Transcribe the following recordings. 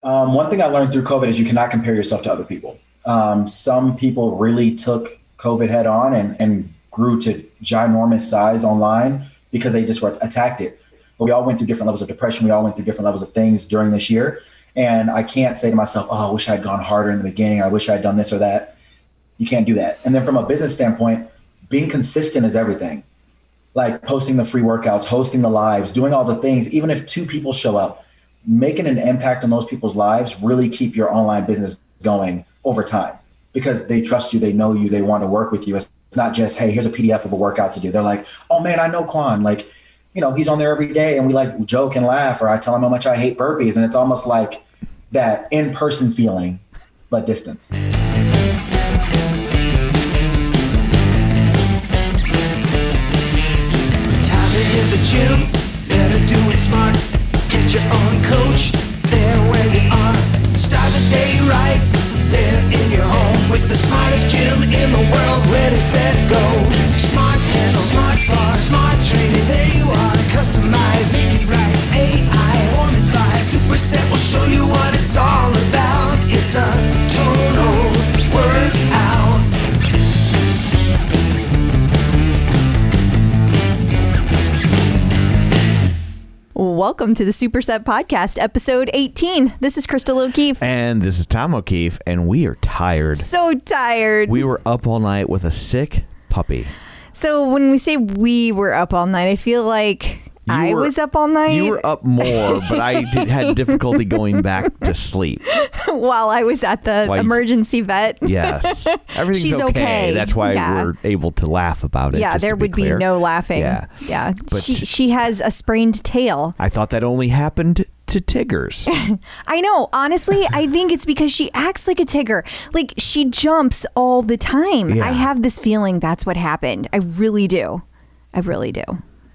One thing I learned through COVID is you cannot compare yourself to other people. Some people really took COVID head on and grew to ginormous size online because they just attacked it. But we all went through different levels of depression. We all went through different levels of things during this year. And I can't say to myself, oh, I wish I had gone harder in the beginning. I wish I had done this or that. You can't do that. And then from a business standpoint, being consistent is everything. Like posting the free workouts, hosting the lives, doing all the things, even if 2 people show up, making an impact on those people's lives, really keep your online business going over time because they trust you, they know you, they want to work with you. It's not just, hey, here's a PDF of a workout to do. They're like, oh man, I know Quan. Like, you know, he's on there every day and we like joke and laugh, or I tell him how much I hate burpees. And it's almost like that in-person feeling, but distance. Time to hit the gym, better do it smart. Get your own coach, there where you are. Start the day right, there in your home. With the smartest gym in the world, ready, set, go. Smart handle, smart bar, smart training, there you are. Customizing it right, AI, form advice. Superset will show you what it's all about. It's a total workout. Welcome to the Superset Podcast, episode 18. This is Crystal O'Keefe. And this is Tom O'Keefe, and we are tired. So tired. We were up all night with a sick puppy. So when we say we were up all night, I feel like I was up all night. You were up more, but I had difficulty going back to sleep. While I was at the emergency vet. Yes. Everything's She's okay. That's why we're able to laugh about it. Yeah, there would be no laughing. Yeah. But she has a sprained tail. I thought that only happened to Tiggers. I know. Honestly, I think it's because she acts like a Tigger. Like, she jumps all the time. Yeah. I have this feeling that's what happened. I really do.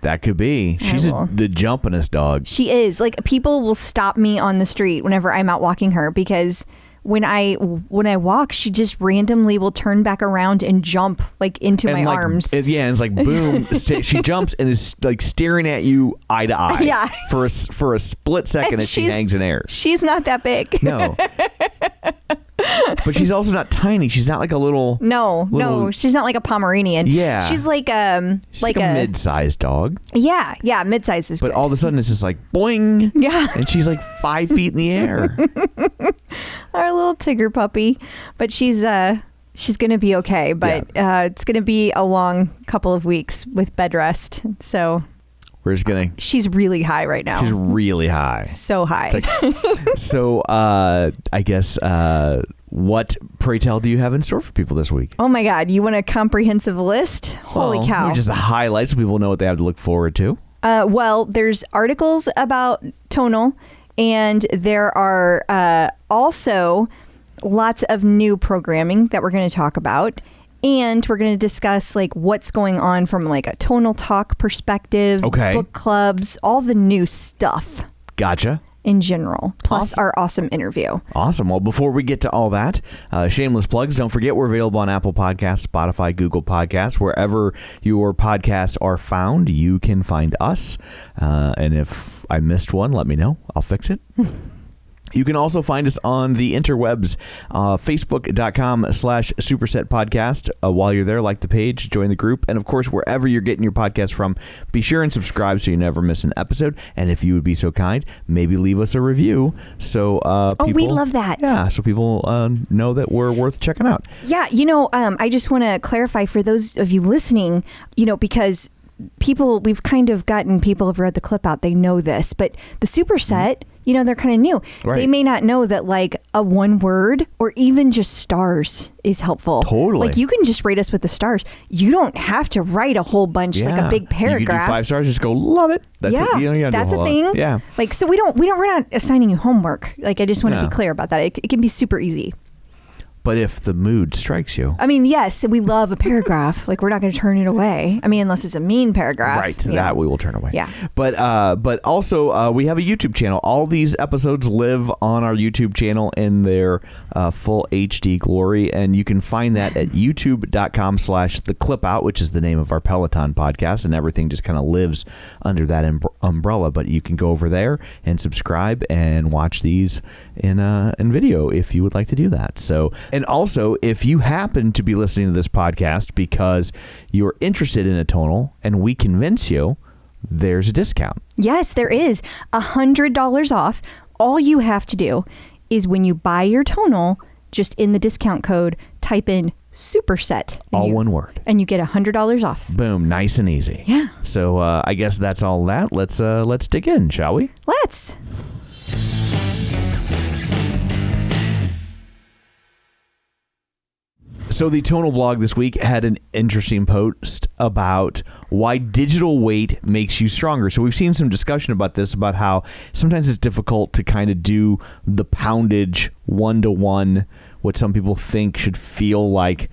That could be. She's the jumpinest dog. She is. Like, people will stop me on the street whenever I'm out walking her because when I walk, she just randomly will turn back around and jump like into my arms. And it's like boom. She jumps and is like staring at you eye to eye. Yeah. For a split second as she hangs in air. She's not that big. No. But she's also not tiny. She's not like a little. No. She's not like a Pomeranian. Yeah. She's like a mid-sized dog. Yeah. Mid-sized is but good. all of a sudden it's just like boing. Yeah. And she's like 5 feet in the air. Our little Tigger puppy, but she's gonna be okay. But it's gonna be a long couple of weeks with bed rest. So. We're just gonna. She's really high right now. She's really high. So high. So I guess what, pray tell, do you have in store for people this week? Oh my God! You want a comprehensive list? Holy cow! Just the highlights so people know what they have to look forward to. Well, there's articles about Tonal, and there are also lots of new programming that we're going to talk about. And we're going to discuss like what's going on from like a Tonal Talk perspective, book clubs, all the new stuff. Gotcha. In general, plus our awesome interview. Awesome. Well, before we get to all that, shameless plugs. Don't forget we're available on Apple Podcasts, Spotify, Google Podcasts, wherever your podcasts are found. You can find us. And if I missed one, let me know. I'll fix it. You can also find us on the interwebs, facebook.com/Superset Podcast. While you're there, like the page, join the group. And of course, wherever you're getting your podcast from, be sure and subscribe so you never miss an episode. And if you would be so kind, maybe leave us a review. So people, we love that. Yeah, so people know that we're worth checking out. Yeah, I just want to clarify for those of you listening, because we've kind of gotten people have read the clip out. They know this, but the Superset, they're kind of new. Right. They may not know that like a one word or even just stars is helpful. Totally. Like you can just rate us with the stars. You don't have to write a whole bunch, like a big paragraph. You can do 5 stars, just go, love it. That's it. That's a thing. Yeah. Like, so we're not assigning you homework. Like, I just want to be clear about that. It can be super easy. But if the mood strikes you. I mean, yes, we love a paragraph. Like, we're not going to turn it away. I mean, unless it's a mean paragraph. Right. That we will turn away. Yeah. But also, we have a YouTube channel. All these episodes live on our YouTube channel in their full HD glory. And you can find that at youtube.com/theclipout, which is the name of our Peloton podcast. And everything just kind of lives under that umbrella. But you can go over there and subscribe and watch these in video if you would like to do that. So, and also, if you happen to be listening to this podcast because you're interested in a tonal and we convince you, there's a discount. Yes, there is $100 off. All you have to do is when you buy your tonal, just in the discount code, type in superset. All one word. And you get $100 off. Boom. Nice and easy. Yeah. So I guess that's all that. Let's dig in, shall we? Let's. So the Tonal blog this week had an interesting post about why digital weight makes you stronger. So we've seen some discussion about this, about how sometimes it's difficult to kind of do the poundage 1-to-1, what some people think should feel like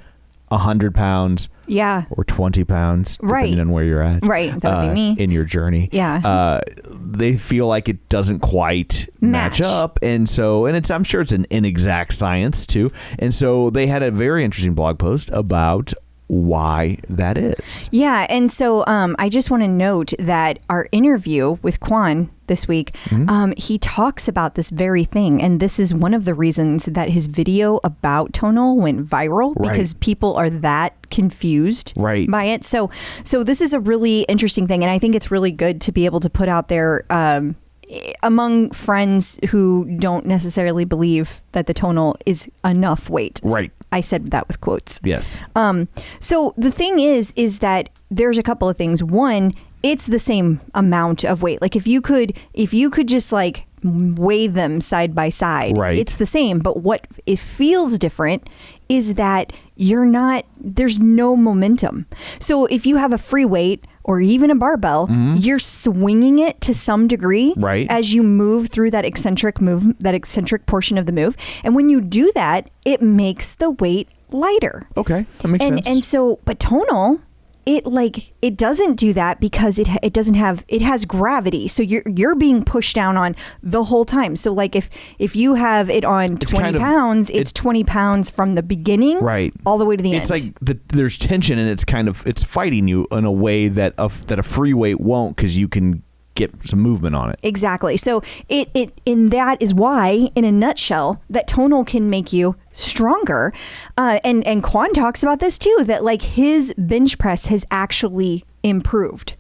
100 pounds. Yeah. Or 20 pounds, depending on where you're at. Right. That would be me. In your journey. Yeah. They feel like it doesn't quite match up. And I'm sure it's an inexact science too. And so they had a very interesting blog post about why that is. Yeah. And so I just want to note that our interview with Quan this week, he talks about this very thing. And this is one of the reasons that his video about tonal went viral, because people are that confused by it. So this is a really interesting thing. And I think it's really good to be able to put out there among friends who don't necessarily believe that the tonal is enough weight. Right. I said that with quotes. Yes. So the thing is that there's a couple of things. One, it's the same amount of weight. Like if you could just like weigh them side by side, it's the same. But what it feels different is that there's no momentum. So if you have a free weight or even a barbell, you're swinging it to some degree as you move through that eccentric portion of the move. And when you do that, it makes the weight lighter. Okay, that makes sense. And so, but tonal, it doesn't do that because it has gravity. So you're being pushed down on the whole time. So like if you have it on 20 pounds, it's 20 pounds from the beginning all the way to the end. It's like there's tension, and it's fighting you in a way that a free weight won't, because you can get some movement on it. Exactly. So and that is why, in a nutshell, that tonal can make you stronger. And Quan talks about this too, that like his bench press has actually improved.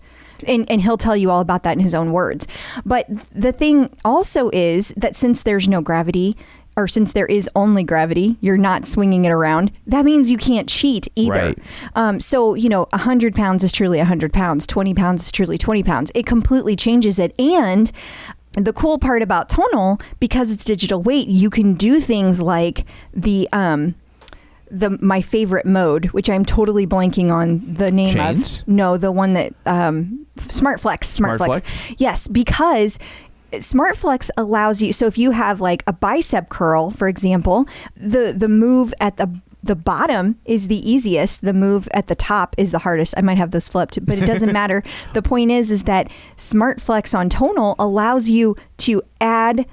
And he'll tell you all about that in his own words. But the thing also is that since there's no gravity, or since there is only gravity, you're not swinging it around. That means you can't cheat either. So, 100 pounds is truly 100 pounds. 20 pounds is truly 20 pounds. It completely changes it. And the cool part about tonal, because it's digital weight, you can do things like my favorite mode, which I'm totally blanking on the name Chains? of. No, the one that Smart Flex. Yes, because Smart Flex allows you, so if you have like a bicep curl, for example, the move at the bottom is the easiest. The move at the top is the hardest. I might have those flipped, but it doesn't matter. The point is that Smart Flex on tonal allows you to add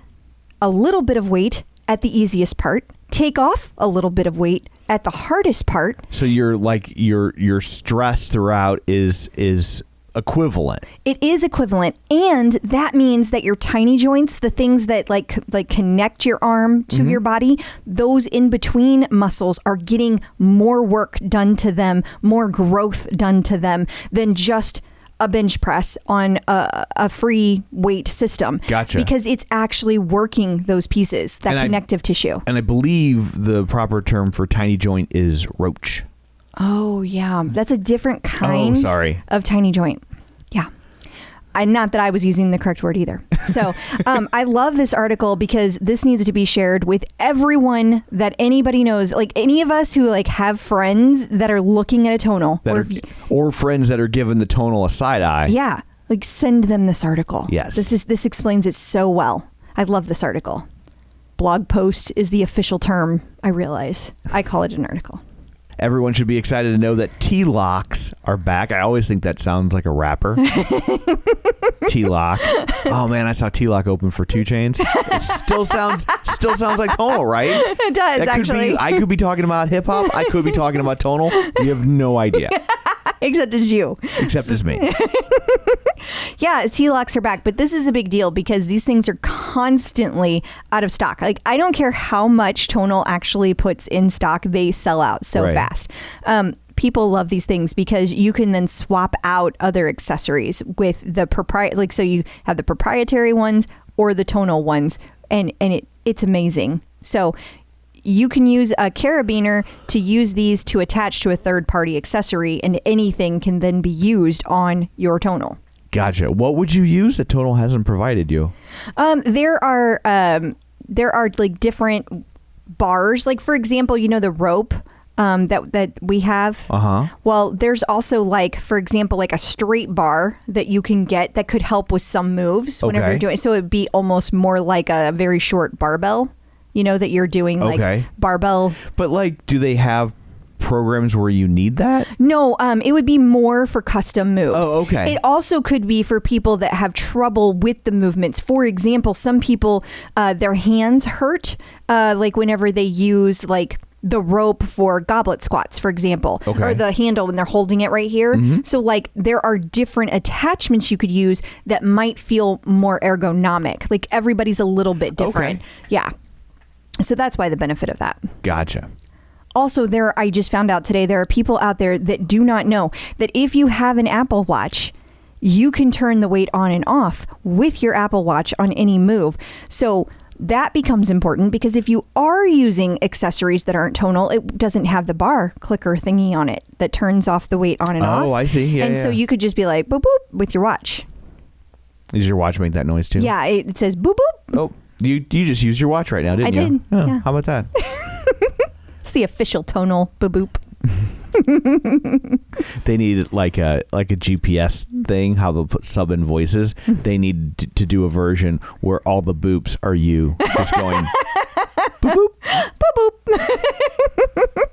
a little bit of weight at the easiest part, take off a little bit of weight at the hardest part. So your stress throughout is equivalent. It is equivalent, and that means that your tiny joints, the things that like connect your arm to your body, those in between muscles are getting more work done to them, more growth done to them than just a bench press on a free weight system. Gotcha. Because it's actually working those pieces, that connective tissue. And I believe the proper term for tiny joint is roach. Oh, yeah. That's a different kind of tiny joint. Yeah. Not that I was using the correct word either. So I love this article because this needs to be shared with everyone that anybody knows. Like any of us who like have friends that are looking at a tonal. Or friends that are giving the tonal a side eye. Yeah. Like send them this article. Yes. This explains it so well. I love this article. blog post is the official term, I realize. I call it an article. Everyone should be excited to know that T-Locks are back. I always think that sounds like a rapper. T-Lock. Oh man, I saw T-Lock open for 2 Chainz. It still sounds like Tonal, right? It does, actually. I could be talking about hip hop. I could be talking about Tonal. You have no idea. Except it's you. Except it's me. Yeah, T-Locks are back, but this is a big deal because these things are constantly out of stock. Like, I don't care how much Tonal actually puts in stock, they sell out so fast. People love these things because you can then swap out other accessories with the proprietary. So you have the proprietary ones or the Tonal ones, and it's amazing. So you can use a carabiner to use these to attach to a third-party accessory, and anything can then be used on your Tonal. Gotcha. What would you use that Tonal hasn't provided you? There are like different bars. Like, for example, the rope that we have. Well, there's also, like, for example, like a straight bar that you can get that could help with some moves whenever you're doing. So it'd be almost more like a very short barbell. That you're doing like barbell. But like, do they have programs where you need that? No, it would be more for custom moves. Oh, okay. It also could be for people that have trouble with the movements. For example, some people, their hands hurt, like whenever they use like the rope for goblet squats, for example, or the handle when they're holding it right here. So like there are different attachments you could use that might feel more ergonomic. Like everybody's a little bit different. Yeah. So that's why the benefit of that. Gotcha. Also, I just found out today, there are people out there that do not know that if you have an Apple Watch, you can turn the weight on and off with your Apple Watch on any move. So that becomes important because if you are using accessories that aren't Tonal, it doesn't have the bar clicker thingy on it that turns off the weight on and off. Oh, I see. Yeah, so you could just be like, boop, boop, with your watch. Does your watch make that noise too? Yeah, it says boop, boop. Oh. You just used your watch right now, didn't you? I did. Oh, yeah. How about that? It's the official Tonal boop. They need like a GPS thing, how they'll put sub in voices. They need to do a version where all the boops are you just going boop boop boop boop.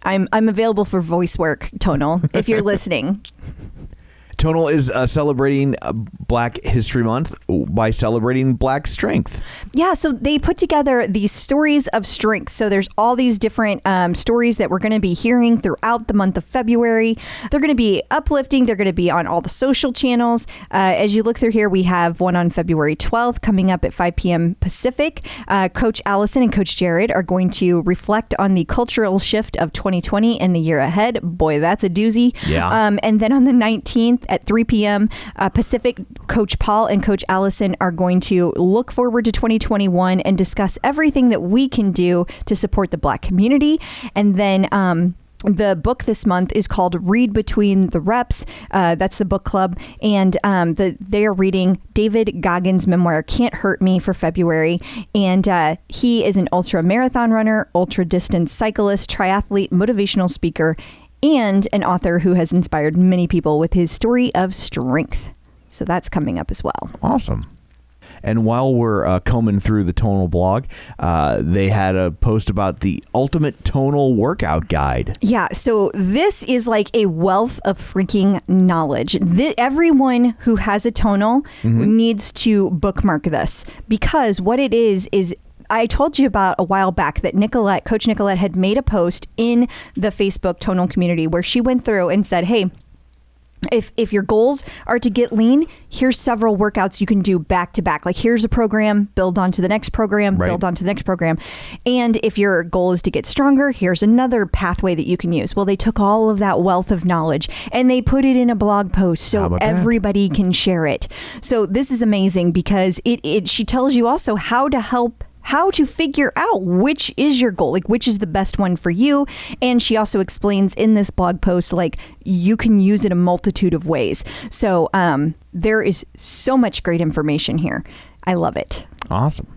I'm available for voice work, Tonal, if you're listening. Tonal is celebrating Black History Month by celebrating Black strength. Yeah, so they put together these stories of strength. So there's all these different stories that we're going to be hearing throughout the month of February. They're going to be uplifting. They're going to be on all the social channels. As you look through here, we have one on February 12th coming up at 5 p.m. Pacific. Coach Allison and Coach Jared are going to reflect on the cultural shift of 2020 and the year ahead. Boy, that's a doozy. Yeah. And then on the 19th, at 3 p.m. Pacific, Coach Paul and Coach Allison are going to look forward to 2021 and discuss everything that we can do to support the Black community. And then the book this month is called Read Between the Reps. That's the book club. And they are reading David Goggins' memoir, Can't Hurt Me, for February. And he is an ultra marathon runner, ultra distance cyclist, triathlete, motivational speaker, and an author who has inspired many people with his story of strength. So that's coming up as well. Awesome. And while we're combing through the Tonal blog, they had a post about the ultimate Tonal workout guide. Yeah, so this is like a wealth of freaking knowledge. Everyone who has a Tonal needs to bookmark this, because what it is I told you about a while back that Coach Nicolette had made a post in the Facebook Tonal community where she went through and said, hey, if your goals are to get lean, here's several workouts you can do back to back. Like, here's a program, build onto the next program, build onto the next program. And if your goal is to get stronger, here's another pathway that you can use. Well, they took all of that wealth of knowledge and they put it in a blog post so everybody can share it. So this is amazing because she tells you also how to figure out which is your goal, like which is the best one for you. And she also explains in this blog post, like, you can use it a multitude of ways. So there is so much great information here. I love it. Awesome.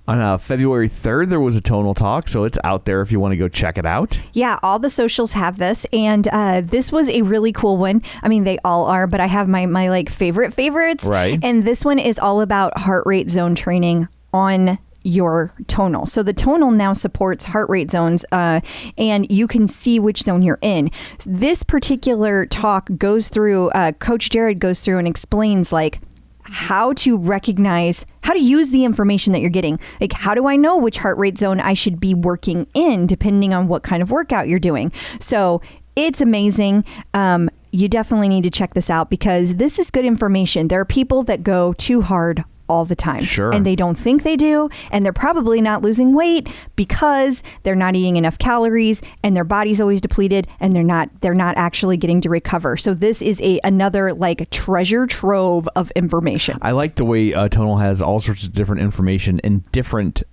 On February 3rd, there was a Tonal Talk, so it's out there if you want to go check it out. Yeah, all the socials have this, and this was a really cool one. I mean, they all are, but I have my like favorites. Right. And this one is all about heart rate zone training on your Tonal. So the Tonal now supports heart rate zones, and you can see which zone you're in. This particular talk goes through, Coach Jared goes through and explains like how to recognize, how to use the information that you're getting. Like, how do I know which heart rate zone I should be working in depending on what kind of workout you're doing? So it's amazing. You definitely need to check this out because this is good information. There are people that go too hard all the time. Sure. And they don't think they do. And they're probably not losing weight because they're not eating enough calories and their body's always depleted and they're not actually getting to recover. So this is another like treasure trove of information. I like the way Tonal has all sorts of different information in different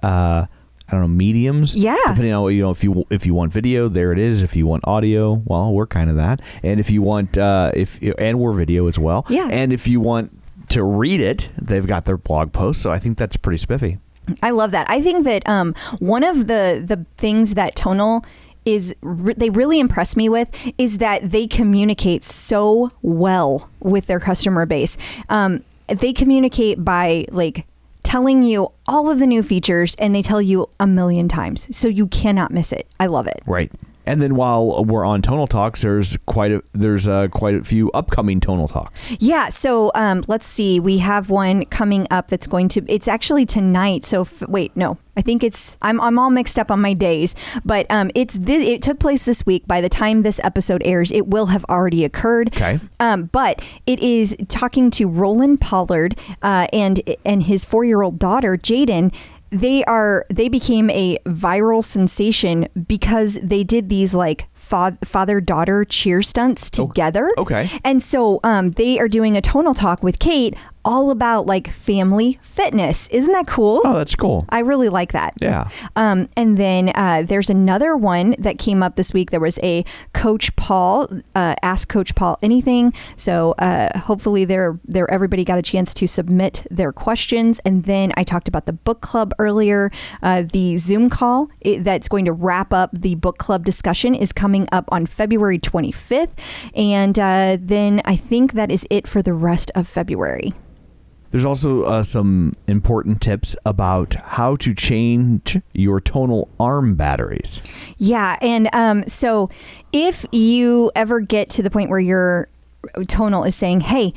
mediums. Yeah. Depending on if you want video, there it is. If you want audio, well, we're kind of that. And if you want and we're video as well. Yeah. And if you want to read it, they've got their blog post. So I think that's pretty spiffy. I love that. I think that one of the things that Tonal they really impress me with is that they communicate so well with their customer base. They communicate by like telling you all of the new features, and they tell you a million times, so you cannot miss it. I love it. Right. And then while we're on Tonal Talks, there's quite a few upcoming Tonal Talks. Yeah. So let's see. We have one coming up that's it's actually tonight. So wait, no, I think I'm all mixed up on my days, but it took place this week. By the time this episode airs, it will have already occurred. Okay. But it is talking to Roland Pollard and his 4-year-old daughter, Jaden. They became a viral sensation because they did these like father-daughter cheer stunts together. Okay. And so they are doing a Tonal Talk with Kate all about like family fitness. Isn't that cool? Oh, that's cool. I really like that. Yeah. And then there's another one that came up this week. There was a Coach Paul, Ask Coach Paul Anything. So hopefully everybody got a chance to submit their questions. And then I talked about the book club earlier. The Zoom call that's going to wrap up the book club discussion is coming up on February 25th. And then I think that is it for the rest of February. There's also some important tips about how to change your Tonal arm batteries. Yeah. And so if you ever get to the point where your Tonal is saying, hey,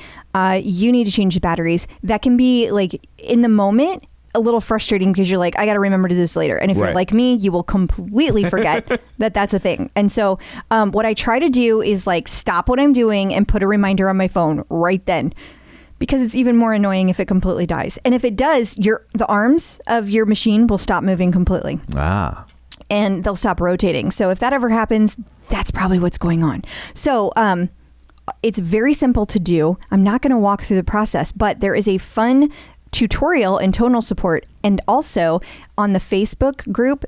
you need to change the batteries, that can be like in the moment a little frustrating because you're like, I got to remember to do this later. And if you're like me, you will completely forget that that's a thing. And so what I try to do is like stop what I'm doing and put a reminder on my phone right then. Because it's even more annoying if it completely dies. And if it does, the arms of your machine will stop moving completely. And they'll stop rotating. So if that ever happens, that's probably what's going on. So it's very simple to do. I'm not going to walk through the process, but there is a fun tutorial in Tonal support. And also on the Facebook group,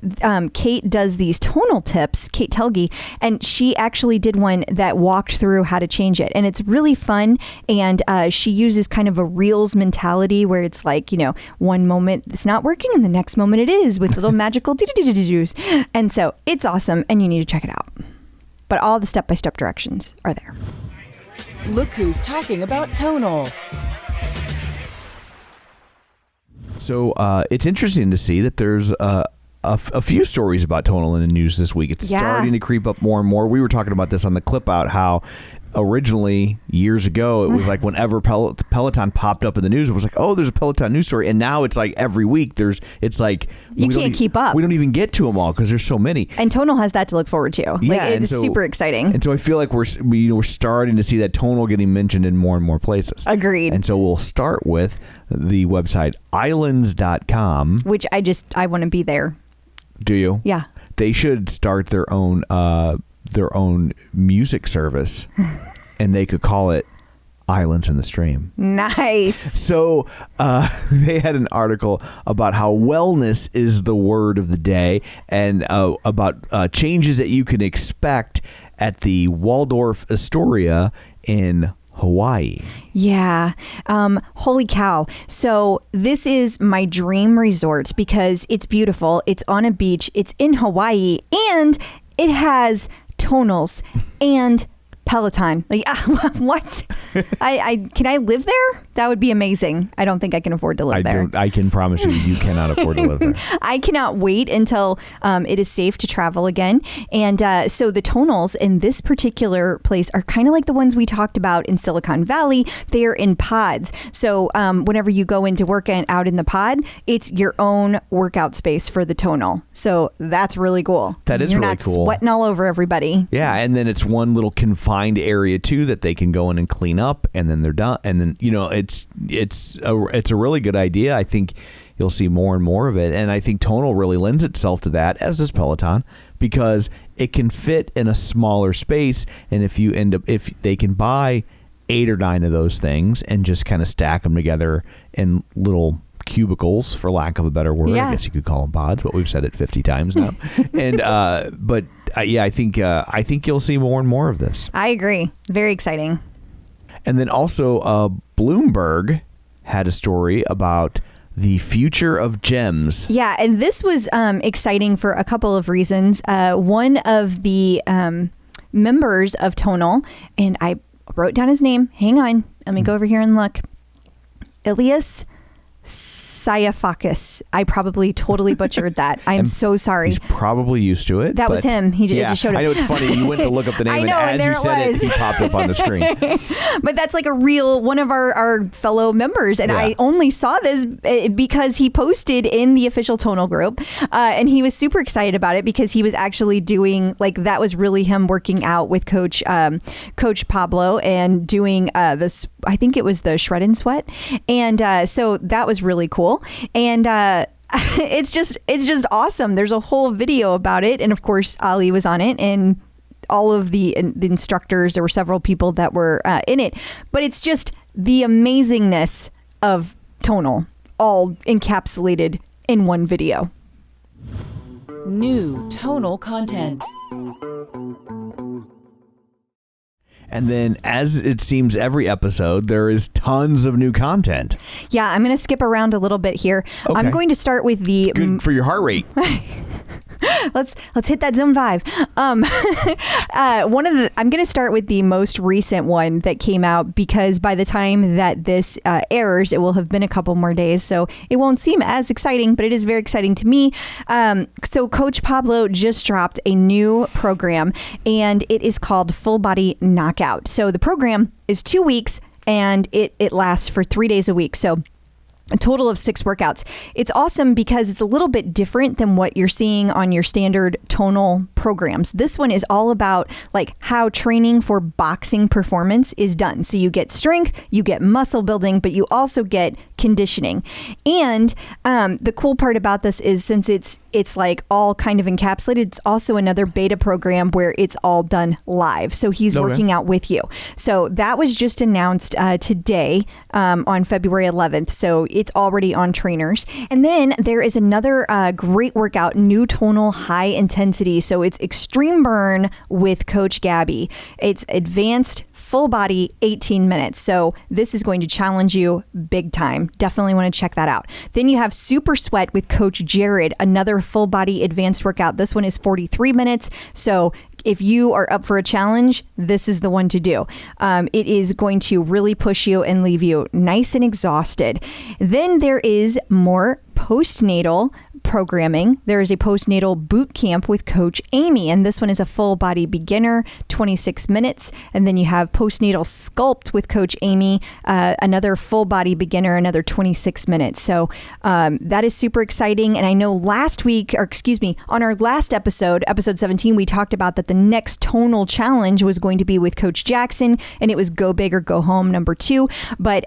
Kate does these Tonal tips, Kate Telge, and she actually did one that walked through how to change it. And it's really fun. And she uses kind of a Reels mentality where it's like, one moment it's not working and the next moment it is with little magical do-do-do-do-do's. And so it's awesome and you need to check it out. But all the step-by-step directions are there. Look who's talking about Tonal. So it's interesting to see that there's a few stories about Tonal in the news this week. It's starting to creep up more and more. We were talking about this on the clip out, how originally years ago it was like whenever Peloton popped up in the news, it was like, oh, there's a Peloton news story. And now it's like every week it's like you can't keep up. We don't even get to them all because there's so many. And Tonal has that to look forward to. Yeah, it's super exciting. And so I feel like we're starting to see that Tonal getting mentioned in more and more places. Agreed. And so we'll start with the website islands.com, which I want to be there. Do you? Yeah. They should start their own music service, and they could call it Islands in the Stream. Nice. So they had an article about how wellness is the word of the day, and about changes that you can expect at the Waldorf Astoria in Hawaii. Yeah. Holy cow. So this is my dream resort because it's beautiful. It's on a beach. It's in Hawaii, and it has Tonals and Peloton. Like, what? Can I live there? That would be amazing. I don't think I can afford to live there. I can promise you cannot afford to live there. I cannot wait until it is safe to travel again. And so the tonals in this particular place are kind of like the ones we talked about in Silicon Valley. They're in pods. So whenever you go into work and out in the pod, it's your own workout space for the tonal. So that's really cool. That is You're really not cool. Sweating all over everybody. Yeah, and then it's one little confined area too that they can go in and clean up, and then they're done. And then it's a really good idea. I think you'll see more and more of it, and I think Tonal really lends itself to that, as does Peloton, because it can fit in a smaller space. And if they can buy 8 or 9 of those things and just kind of stack them together in little cubicles, for lack of a better word. Yeah. I guess you could call them pods, but we've said it 50 times now. And I think you'll see more and more of this. I agree. Very exciting. And then also Bloomberg had a story about the future of gyms. Yeah, and this was exciting for a couple of reasons. One of the members of Tonal, and I wrote down his name. Hang on. Let me go over here and look. Elias Sayafakis. I probably totally butchered that. I'm so sorry. He's probably used to it. That was him. He just showed up. I know, it's funny. You went to look up the name, I know, and as you said it, he popped up on the screen. But that's like a real one of our fellow members. And I only saw this because he posted in the official Tonal group. And he was super excited about it because he was actually doing, like, that was really him working out with Coach Pablo and doing this, I think it was the Shred and Sweat. And so that was really cool. And it's just awesome. There's a whole video about it. And of course, Ali was on it, and all of the instructors. There were several people that were in it. But it's just the amazingness of Tonal, all encapsulated in one video. New Tonal content. And then, as it seems every episode, there is tons of new content. Yeah, I'm going to skip around a little bit here. Okay. I'm going to start with the... Good for your heart rate. Let's hit that zone 5. I'm going to start with the most recent one that came out, because by the time that this airs, it will have been a couple more days, so it won't seem as exciting, but it is very exciting to me. So Coach Pablo just dropped a new program, and it is called Full Body Knockout. So the program is 2 weeks, and it lasts for 3 days a week. So a total of 6 workouts. It's awesome because it's a little bit different than what you're seeing on your standard Tonal programs. This one is all about like how training for boxing performance is done. So you get strength, you get muscle building, but you also get conditioning. And the cool part about this is, since it's like all kind of encapsulated, it's also another beta program where it's all done live. So he's working out with you. So that was just announced today on February 11th. So it's already on trainers. And then there is another great workout, new Tonal high intensity. So it's extreme burn with Coach Gabby. It's advanced full body 18 minutes. So this is going to challenge you big time. Definitely want to check that out. Then you have Super Sweat with Coach Jared, another full body advanced workout. This one is 43 minutes. So if you are up for a challenge, this is the one to do. It is going to really push you and leave you nice and exhausted. Then there is more postnatal programming. There is a postnatal boot camp with Coach Amy, and this one is a full body beginner, 26 minutes. And then you have postnatal sculpt with Coach Amy, another full body beginner, another 26 minutes. So that is super exciting. And I know on our last episode 17, we talked about that the next Tonal challenge was going to be with Coach Jackson, and it was Go Big or Go Home #2. But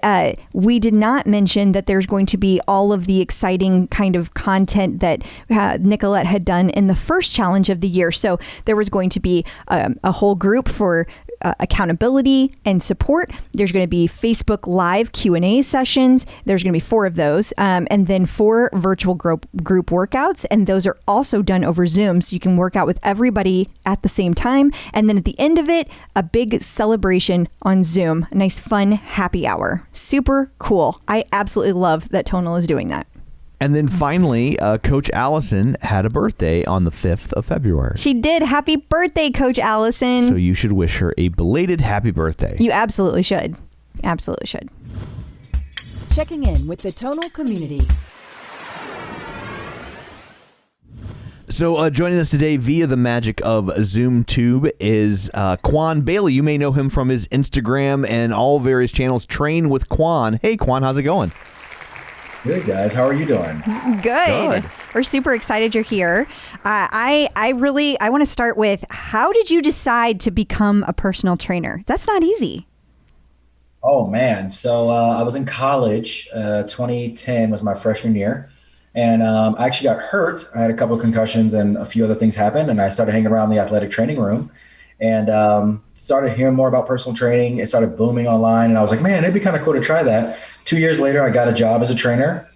we did not mention that there's going to be all of the exciting kind of content that Nicolette had done in the first challenge of the year. So there was going to be a whole group for accountability and support. There's going to be Facebook Live Q&A sessions. There's going to be 4 of those, and then 4 virtual group workouts, and those are also done over Zoom, so you can work out with everybody at the same time. And then at the end of it, a big celebration on Zoom, a nice fun happy hour. Super cool. I absolutely love that Tonal is doing that. And then finally, Coach Allison had a birthday on the 5th of February. She did. Happy birthday, Coach Allison. So you should wish her a belated happy birthday. You absolutely should. Absolutely should. Checking in with the Tonal community. So joining us today via the magic of ZoomTube is Quan Bailey. You may know him from his Instagram and all various channels. Train with Quan. Hey, Quan, how's it going? Good, guys. How are you doing? Good. We're super excited you're here. I want to start with, how did you decide to become a personal trainer? That's not easy. Oh, man. So I was in college. 2010 was my freshman year. And I actually got hurt. I had a couple of concussions and a few other things happened. And I started hanging around the athletic training room and started hearing more about personal training. It started booming online. And I was like, man, it'd be kind of cool to try that. 2 years later, I got a job as a trainer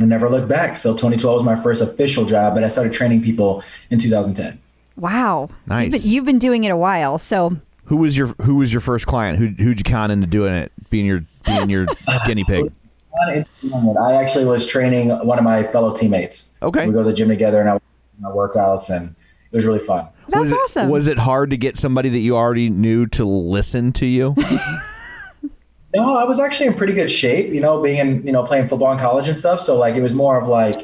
and never looked back. So 2012 was my first official job, but I started training people in 2010. Wow. Nice. So you've been doing it a while. So who was your first client? Who'd you con into doing it, being your guinea pig? I actually was training one of my fellow teammates. Okay. We go to the gym together and I workouts, and it was really fun. that's awesome. Was it hard to get somebody that you already knew to listen to you? No, I was actually in pretty good shape, being in, playing football in college and stuff. So it was more of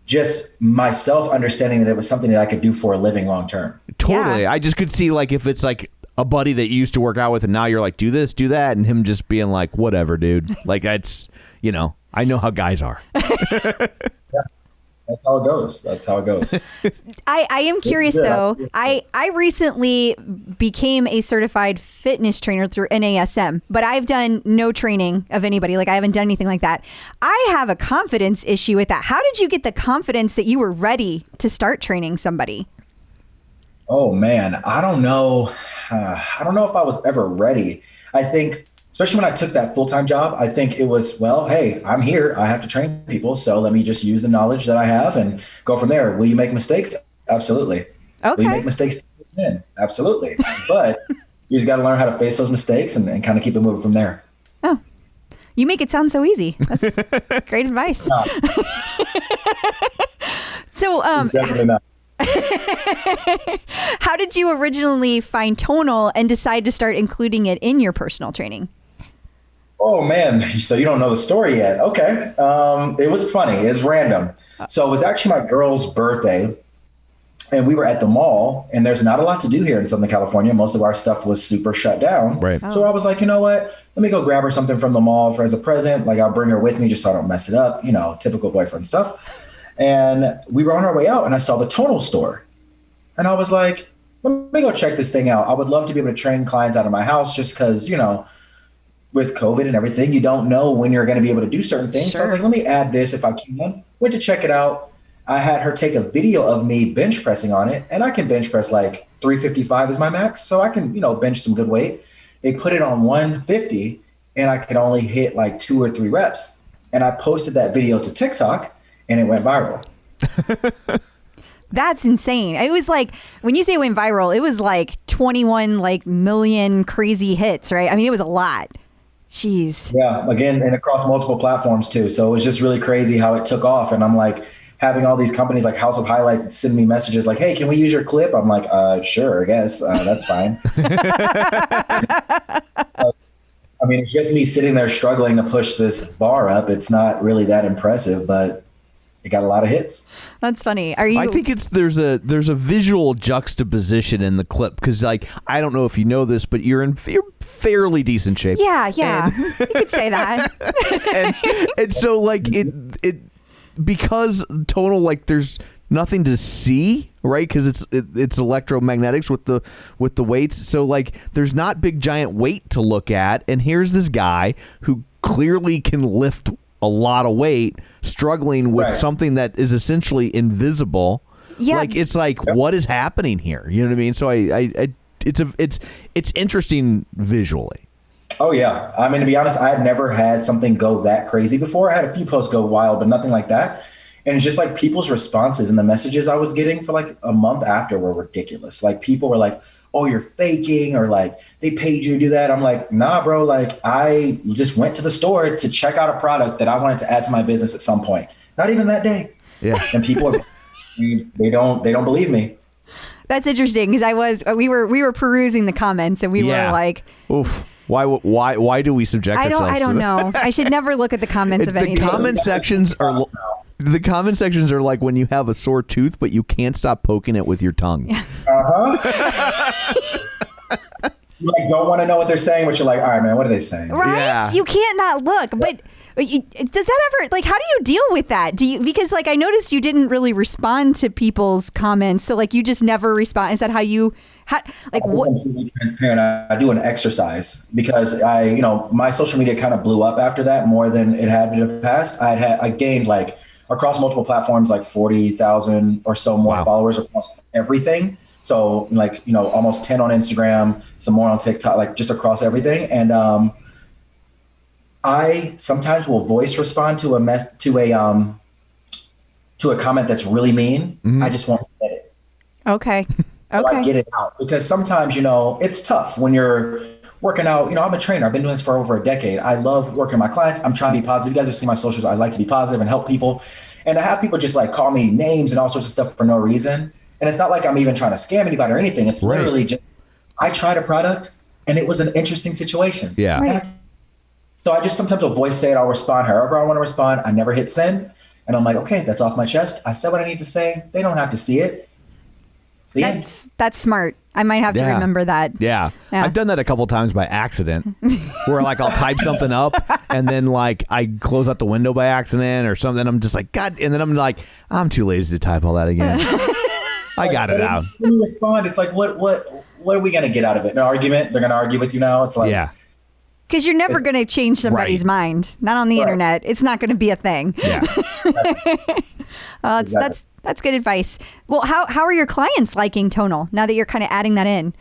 just myself understanding that it was something that I could do for a living long term. Totally. Yeah. I just could see if it's a buddy that you used to work out with and now you're like, do this, do that. And him just being like, whatever, dude. That's, I know how guys are. Yeah, that's how it goes. I am curious though. I recently became a certified fitness trainer through NASM, but I've done no training of anybody. I haven't done anything like that. I have a confidence issue with that. How did you get the confidence that you were ready to start training somebody? Oh man, I don't know. I don't know if I was ever ready. I think, especially when I took that full-time job, I think it was, well, hey, I'm here. I have to train people. So let me just use the knowledge that I have and go from there. Will you make mistakes? Absolutely. Okay. Will you make mistakes? Absolutely. But you just got to learn how to face those mistakes and kind of keep it moving from there. Oh, you make it sound so easy. That's great advice. So, Definitely not. how did you originally find Tonal and decide to start including it in your personal training? Oh man, so you don't know the story yet. Okay. It was funny. It was random. So it was actually my girl's birthday and we were at the mall and there's not a lot to do here in Southern California. Most of our stuff was super shut down. Right. So I was like, you know what? Let me go grab her something from the mall as a present. I'll bring her with me just so I don't mess it up, typical boyfriend stuff. And we were on our way out and I saw the Tonal store. And I was like, let me go check this thing out. I would love to be able to train clients out of my house just because, with COVID and everything, you don't know when you're going to be able to do certain things. Sure. So I was like, let me add this if I can. Went to check it out. I had her take a video of me bench pressing on it. And I can bench press 355 is my max. So I can, bench some good weight. They put it on 150 and I could only hit 2 or 3 reps. And I posted that video to TikTok. And it went viral. That's insane. It was when you say it went viral, it was 21 million crazy hits, right? I mean, it was a lot. Jeez. Yeah. Again, and across multiple platforms too. So it was just really crazy how it took off. And I'm having all these companies like House of Highlights send me messages like, hey, can we use your clip? I'm like, sure, I guess. That's fine. I mean, it's just me sitting there struggling to push this bar up. It's not really that impressive, but it got a lot of hits. That's funny. Are you? I think there's a visual juxtaposition in the clip because I don't know if you know this, but you're in fairly decent shape. Yeah, you could say that. and so it because Tonal there's nothing to see, right? Because it's electromagnetics with the weights. So there's not big giant weight to look at, and here's this guy who clearly can lift a lot of weight, struggling with something that is essentially invisible. Yeah. What is happening here? You know what I mean? So it's interesting visually. Oh yeah. I mean, to be honest, I had never had something go that crazy before. I had a few posts go wild, but nothing like that. And it's just people's responses and the messages I was getting for a month after were ridiculous. People were like, oh, you're faking, or they paid you to do that. I'm like, nah, bro. I just went to the store to check out a product that I wanted to add to my business at some point. not even that day. Yeah. And people are, they don't believe me. That's interesting because we were perusing the comments and we were like, oof. Why do we subject ourselves to I don't know. I should never look at the comments of anything. The comment sections are like when you have a sore tooth, but you can't stop poking it with your tongue. You like don't want to know what they're saying, but you're like, all right, man, what are they saying? Right? Yeah. You can't not look. But does that ever, like, how do you deal with that? Because like I noticed you didn't really respond to people's comments. So like you just never respond. Is that how you, like what? I'm completely transparent. I do an exercise because my social media kind of blew up after that more than it had in the past. I gained like across multiple platforms, like 40,000 or so more followers across everything. So like, almost 10 on Instagram, some more on TikTok, like just across everything. And I sometimes will voice respond to a comment that's really mean. Mm-hmm. I just won't say it. Okay. So I get it out because sometimes, it's tough when you're working out. I'm a trainer. I've been doing this for over a decade. I love working with my clients. I'm trying to be positive. You guys have seen my socials. I like to be positive and help people. And I have people just like call me names and all sorts of stuff for no reason. And it's not like I'm even trying to scam anybody or anything. It's literally just, I tried a product and it was an interesting situation. Yeah. Right. So I just sometimes will voice say it. I'll respond however I want to respond. I never hit send. And I'm like, okay, that's off my chest. I said what I need to say. They don't have to see it. That's smart. I might have to remember that. Yeah. I've done that a couple times by accident where like I'll type something up and then like I close out the window by accident or something. I'm just like, God. And then I'm like, I'm too lazy to type all that again. I got it out. When you respond, it's like, what are we going to get out of it? An argument? They're going to argue with you now? It's like, yeah. Because you're never going to change somebody's mind. Not on the internet. It's not going to be a thing. Yeah. That's good advice. Well, how are your clients liking Tonal now that you're kind of adding that in?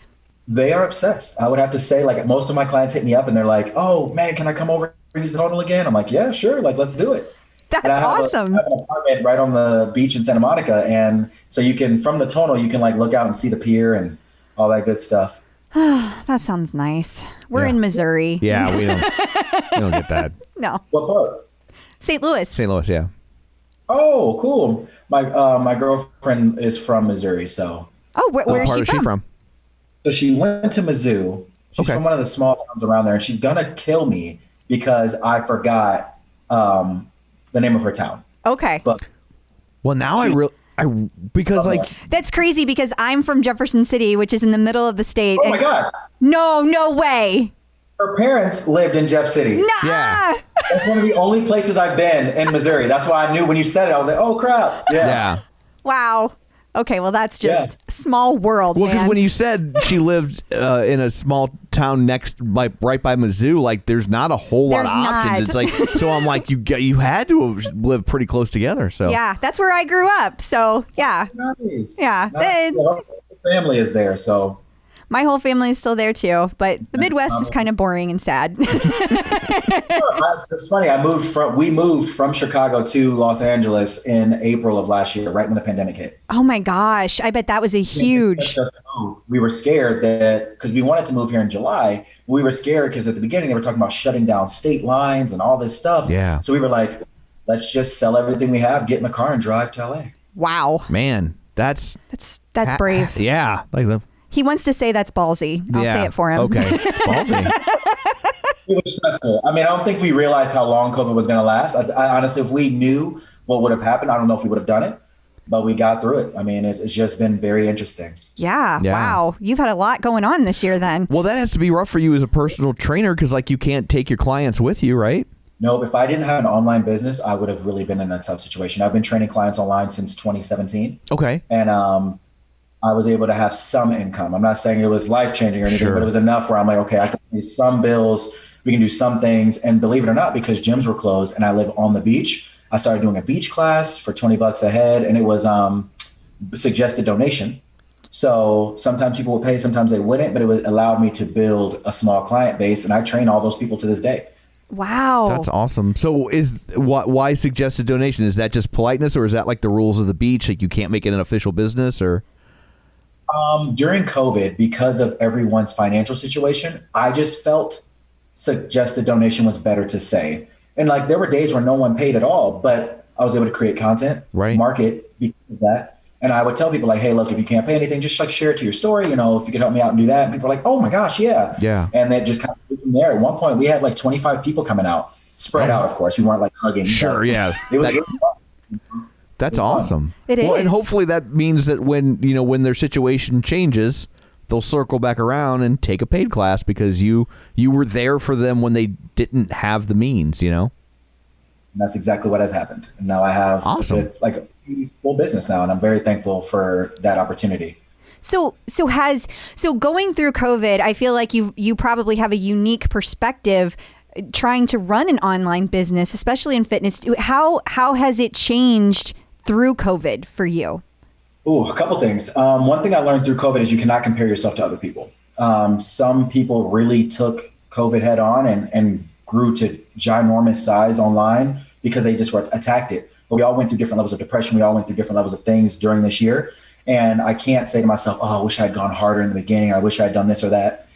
They are obsessed. I would have to say, like, most of my clients hit me up and they're like, oh, man, can I come over and use the Tonal again? I'm like, yeah, sure. Like, let's do it. That's awesome. I have an apartment right on the beach in Santa Monica. And so you can, from the Tonal, you can like look out and see the pier and all that good stuff. That sounds nice. We're in Missouri. Yeah, we don't get that. No. What part? St. Louis. St. Louis, yeah. Oh, cool. My girlfriend is from Missouri, so. Oh, where is she from? So she went to Mizzou. She's from one of the small towns around there, and she's gonna kill me because I forgot the name of her town. Okay. But now that's crazy because I'm from Jefferson City, which is in the middle of the state. Oh my God. No way. Her parents lived in Jeff City. Nah. Yeah. That's one of the only places I've been in Missouri. That's why I knew when you said it, I was like, oh crap. Yeah. Wow. Okay, well that's just a small world. Well, because when you said she lived in a small town right by Mizzou, like there's not a whole lot of options. It's like, so I'm like, you had to have lived pretty close together. So yeah, that's where I grew up. So yeah, nice. Yeah. The family is there, so. My whole family is still there too, but the Midwest is kind of boring and sad. It's funny. We moved from Chicago to Los Angeles in April of last year, right when the pandemic hit. Oh my gosh. I bet that was a huge. We were scared that because we wanted to move here in July, we were scared because at the beginning they were talking about shutting down state lines and all this stuff. Yeah. So we were like, let's just sell everything we have, get in the car and drive to LA. Wow. Man, that's brave. Yeah. Like he wants to say that's ballsy. I'll say it for him. Okay. It's ballsy. It was stressful. I mean, I don't think we realized how long COVID was going to last. I honestly, if we knew what would have happened, I don't know if we would have done it, but we got through it. I mean, it's just been very interesting. Yeah. Wow. You've had a lot going on this year then. Well, that has to be rough for you as a personal trainer because like you can't take your clients with you, right? No, if I didn't have an online business, I would have really been in a tough situation. I've been training clients online since 2017. Okay. And, I was able to have some income. I'm not saying it was life-changing or anything, but it was enough where I'm like, okay, I can pay some bills. We can do some things. And believe it or not, because gyms were closed and I live on the beach, I started doing a beach class for $20 a head. And it was suggested donation. So sometimes people would pay, sometimes they wouldn't, but it allowed me to build a small client base. And I train all those people to this day. Wow. That's awesome. So why suggested donation? Is that just politeness or is that like the rules of the beach? Like you can't make it an official business or? During COVID, because of everyone's financial situation, I just felt suggested donation was better to say. And like there were days where no one paid at all, but I was able to create content, Right. market because of that. And I would tell people like, hey, look, if you can't pay anything, just like share it to your story. You know, if you could help me out and do that. And people are like, oh my gosh, yeah. Yeah. And then just kind of grew from there. At one point we had like 25 people coming out, spread out, of course. We weren't like hugging. Sure. Yeah. It was really fun. That's awesome. It Well, is. and hopefully that means that when their situation changes, they'll circle back around and take a paid class because you were there for them when they didn't have the means, And that's exactly what has happened. And now I have Awesome. a full business now, and I'm very thankful for that opportunity. So going through COVID, I feel like you probably have a unique perspective trying to run an online business, especially in fitness. How has it changed through COVID for you? Ooh, a couple things. One thing I learned through COVID is you cannot compare yourself to other people. Some people really took COVID head on and grew to ginormous size online because they just attacked it. But we all went through different levels of depression. We all went through different levels of things during this year. And I can't say to myself, oh, I wish I had gone harder in the beginning. I wish I had done this or that.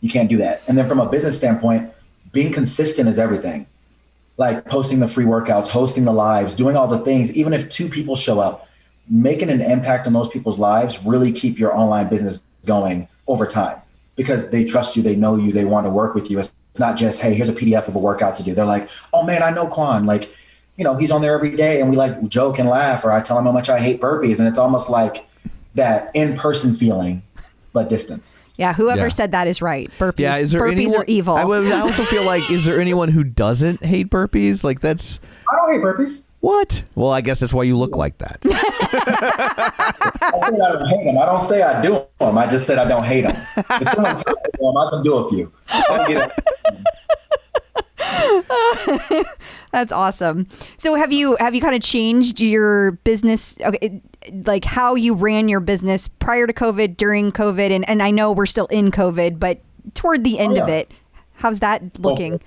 You can't do that. And then from a business standpoint, being consistent is everything. Like posting the free workouts, hosting the lives, doing all the things, even if 2 people show up, making an impact on those people's lives really keep your online business going over time because they trust you, they know you, they want to work with you. It's not just, hey, here's a PDF of a workout to do. They're like, oh man, I know Quan. Like, he's on there every day and we like joke and laugh, or I tell him how much I hate burpees. And it's almost like that in-person feeling, but distance. Yeah, whoever said that is right. Burpees, Yeah, is there burpees are evil. I also feel like, is there anyone who doesn't hate burpees? Like that's... I don't hate burpees. What? Well, I guess that's why you look like that. I said I don't hate them. I don't say I do them. I just said I don't hate them. If someone tells me them, I can do a few. I'll get it. That's awesome. So have you kind of changed your business, like how you ran your business prior to COVID, during COVID, and I know we're still in COVID, but toward the end of it, how's that looking?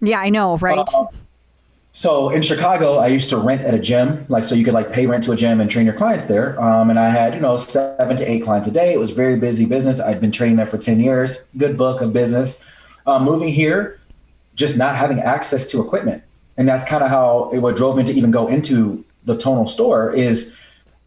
Yeah, I know, right? So in Chicago, I used to rent at a gym, so you could pay rent to a gym and train your clients there. And I had, 7 to 8 clients a day. It was very busy business. I'd been training there for 10 years, good book of business. Moving here, just not having access to equipment. And that's kind of what drove me to even go into the Tonal store is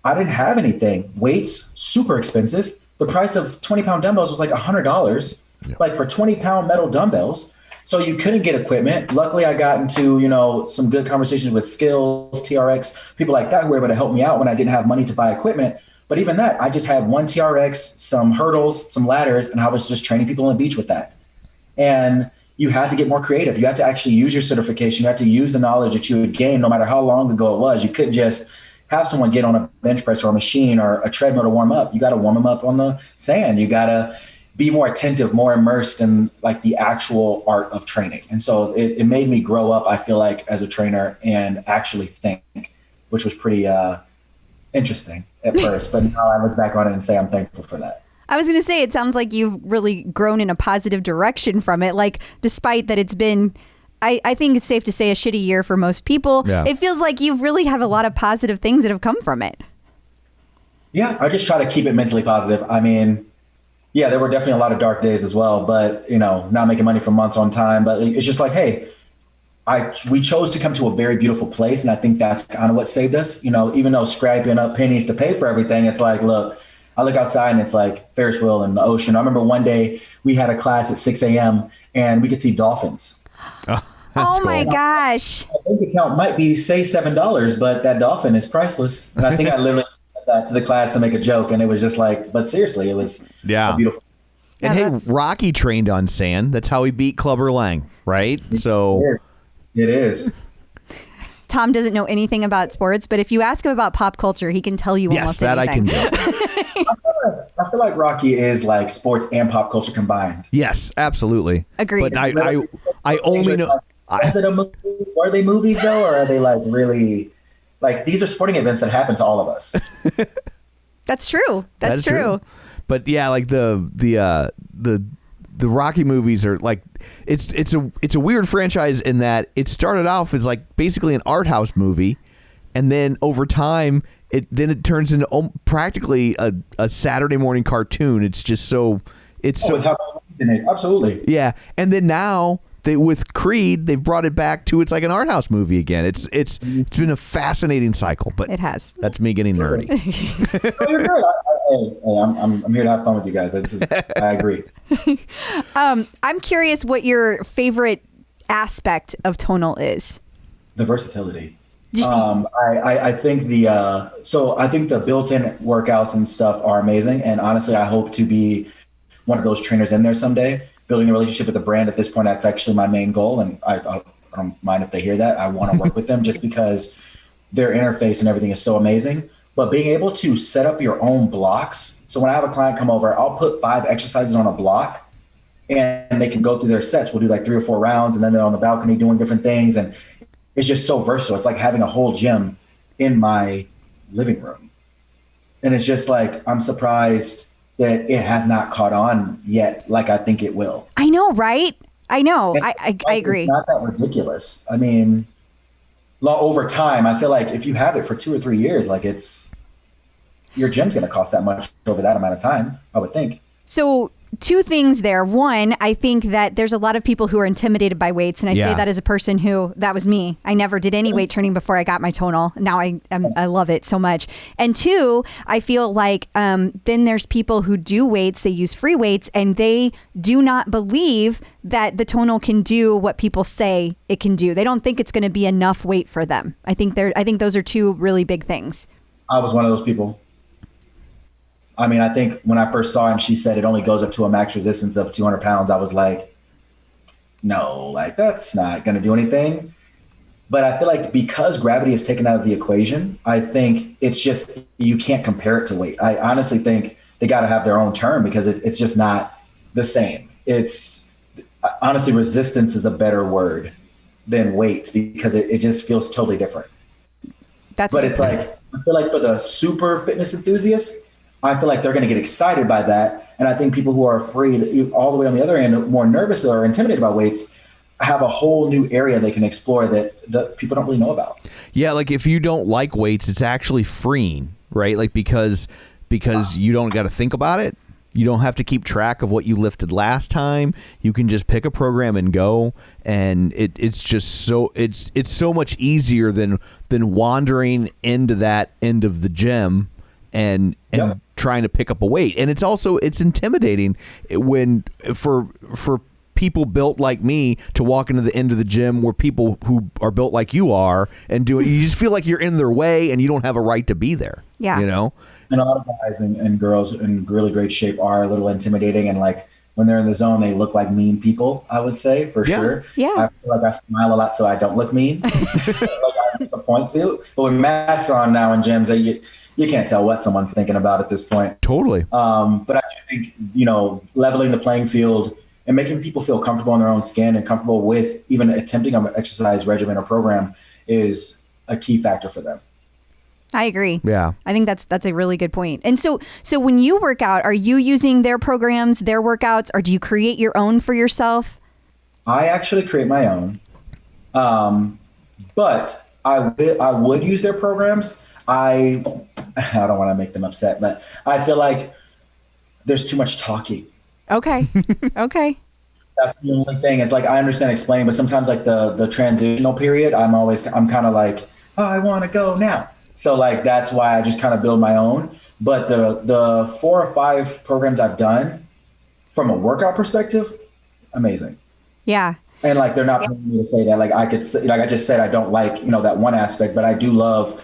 I didn't have anything. Weights, super expensive. The price of 20-pound dumbbells was like $100, for 20-pound metal dumbbells. So you couldn't get equipment. Luckily, I got into, some good conversations with Skills, TRX, people like that who were able to help me out when I didn't have money to buy equipment. But even that, I just had one TRX, some hurdles, some ladders, and I was just training people on the beach with that. And you had to get more creative. You had to actually use your certification. You had to use the knowledge that you had gained no matter how long ago it was. You couldn't just have someone get on a bench press or a machine or a treadmill to warm up. You got to warm them up on the sand. You got to be more attentive, more immersed in the actual art of training. And so it made me grow up, I feel like, as a trainer and actually think, which was pretty interesting at first. But now I look back on it and say I'm thankful for that. I was going to say, it sounds like you've really grown in a positive direction from it. Despite that it's been, I think it's safe to say, a shitty year for most people. Yeah. It feels like you've really had a lot of positive things that have come from it. Yeah, I just try to keep it mentally positive. I mean, yeah, there were definitely a lot of dark days as well, but, not making money for months on time. But it's just like, hey, we chose to come to a very beautiful place. And I think that's kind of what saved us. Even though scraping up pennies to pay for everything, it's like, look, I look outside and it's like Ferris wheel in the ocean. I remember one day we had a class at 6 a.m. and we could see dolphins. Oh my gosh. My bank account might be, say, $7, but that dolphin is priceless. And I think I literally said that to the class to make a joke. And it was just but seriously, it was beautiful. And hey, Rocky trained on sand. That's how he beat Clubber Lang, right? So it is. Tom doesn't know anything about sports, but if you ask him about pop culture, he can tell you almost anything. Yes, that I can do. I feel like Rocky is sports and pop culture combined. Yes, absolutely. Agreed. But I only know. Is it a movie? Are they movies though, or are they really these are sporting events that happen to all of us? That's true. That's true. But yeah, the Rocky movies are it's a weird franchise in that it started off as basically an art house movie, and then over time it turns into practically a Saturday morning cartoon. It's just so Absolutely. Yeah, and then now with Creed, they've brought it back to it's like an art house movie again. It's been a fascinating cycle, but It has. That's me getting nerdy. Oh, you're good. I'm here to have fun with you guys. I agree. I'm curious what your favorite aspect of Tonal is. The versatility. I think I think the built-in workouts and stuff are amazing. And honestly, I hope to be one of those trainers in there someday. Building a relationship with the brand at this point, that's actually my main goal. And I don't mind if they hear that. I want to work with them just because their interface and everything is so amazing. But being able to set up your own blocks. So when I have a client come over, I'll put 5 exercises on a block and they can go through their sets. We'll do like 3 or 4 rounds and then they're on the balcony doing different things. And it's just so versatile. It's like having a whole gym in my living room. And it's just like, I'm surprised that it has not caught on yet like I think it will. I know, right? I know. And I agree. It's not that ridiculous. I mean, over time, I feel like if you have it for 2 or 3 years, like your gym's going to cost that much over that amount of time, I would think. So 2 things there. One, I think that there's a lot of people who are intimidated by weights. And I say that as a person that was me. I never did any weight training before I got my Tonal. Now I love it so much. And 2, I feel like then there's people who do weights, they use free weights, and they do not believe that the Tonal can do what people say it can do. They don't think it's going to be enough weight for them. I think those are 2 really big things. I was one of those people. I mean, I think when I first saw it and she said it only goes up to a max resistance of 200 pounds, I was like, no, like that's not going to do anything. But I feel like because gravity is taken out of the equation, I think it's just, you can't compare it to weight. I honestly think they got to have their own term because it's just not the same. It's honestly, resistance is a better word than weight because it just feels totally different. But it's like, I feel like for the super fitness enthusiasts, I feel like they're going to get excited by that. And I think people who are afraid, all the way on the other end, more nervous or intimidated by weights, have a whole new area they can explore that people don't really know about. Yeah, like if you don't like weights, it's actually freeing, right? Like because you don't got to think about it. You don't have to keep track of what you lifted last time. You can just pick a program and go, and it's just so it's so much easier than wandering into that end of the gym and trying to pick up a weight. And it's intimidating when for people built like me to walk into the end of the gym where people who are built like you are and do it. You just feel like you're in their way and you don't have a right to be there. Yeah. You know? And a lot of guys and girls in really great shape are a little intimidating. And like when they're in the zone, they look like mean people, I would say, for sure. Yeah. I feel like I smile a lot so I don't look mean. Like I make a point to. But with masks on now in gyms, you can't tell what someone's thinking about at this point. Totally. But I think, leveling the playing field and making people feel comfortable in their own skin and comfortable with even attempting an exercise regimen or program is a key factor for them. I agree. Yeah. I think that's a really good point. And so when you work out, are you using their programs, their workouts, or do you create your own for yourself? I actually create my own. But I would use their programs. I don't want to make them upset, but I feel like there's too much talking. Okay. Okay. That's the only thing. It's like, I understand explaining, but sometimes like the transitional period, I'm kind of like, oh, I want to go now. So like, that's why I just kind of build my own. But the 4 or 5 programs I've done from a workout perspective, amazing. Yeah. And like, they're not paying me to say that. Like I could say, like I just said, I don't like, that one aspect, but I do love